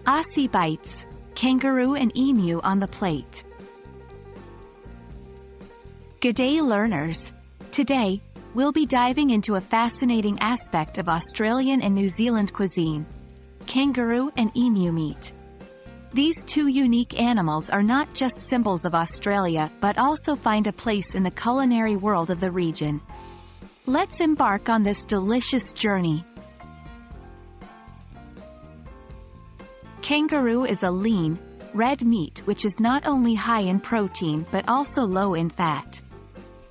Aussie Bites, Kangaroo and Emu on the plate. G'day learners! Today, we'll be diving into a fascinating aspect of Australian and New Zealand cuisine: kangaroo and emu meat. These two unique animals are not just symbols of Australia but also find a place in the culinary world of the region. Let's embark on this delicious journey. Kangaroo is a lean, red meat which is not only high in protein but also low in fat.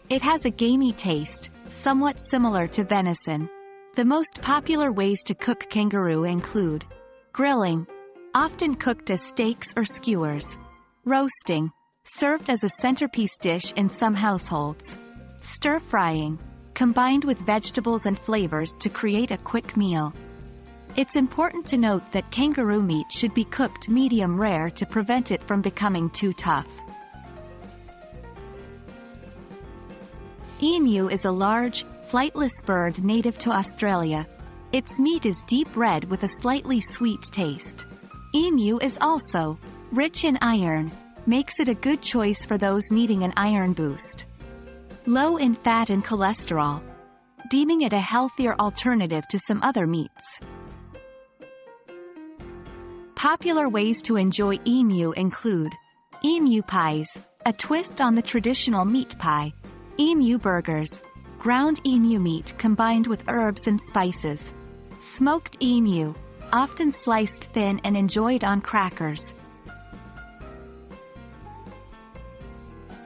It has a gamey taste, somewhat similar to venison. The most popular ways to cook kangaroo include grilling, often cooked as steaks or skewers; roasting, served as a centerpiece dish in some households; stir-frying, combined with vegetables and flavors to create a quick meal. It's important to note that kangaroo meat should be cooked medium rare to prevent it from becoming too tough. Emu is a large, flightless bird native to Australia. Its meat is deep red with a slightly sweet taste. Emu is also rich in iron, makes it a good choice for those needing an iron boost. Low in fat and cholesterol, deeming it a healthier alternative to some other meats. Popular ways to enjoy emu include emu pies, a twist on the traditional meat pie; emu burgers, ground emu meat combined with herbs and spices; smoked emu, often sliced thin and enjoyed on crackers.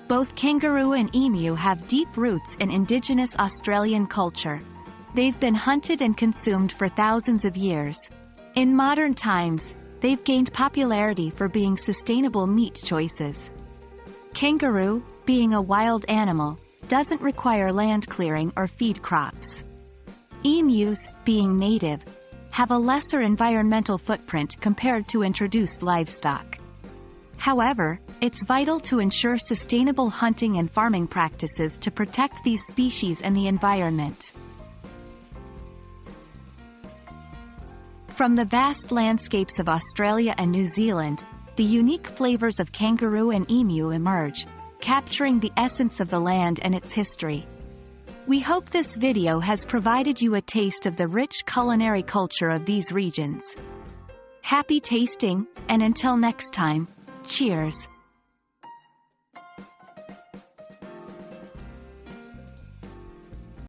Both kangaroo and emu have deep roots in Indigenous Australian culture. They've been hunted and consumed for thousands of years. In modern times, they've gained popularity for being sustainable meat choices. Kangaroo, being a wild animal, doesn't require land clearing or feed crops. Emus, being native, have a lesser environmental footprint compared to introduced livestock. However, it's vital to ensure sustainable hunting and farming practices to protect these species and the environment. From the vast landscapes of Australia and New Zealand, the unique flavors of kangaroo and emu emerge, capturing the essence of the land and its history. We hope this video has provided you a taste of the rich culinary culture of these regions. Happy tasting, and until next time, cheers!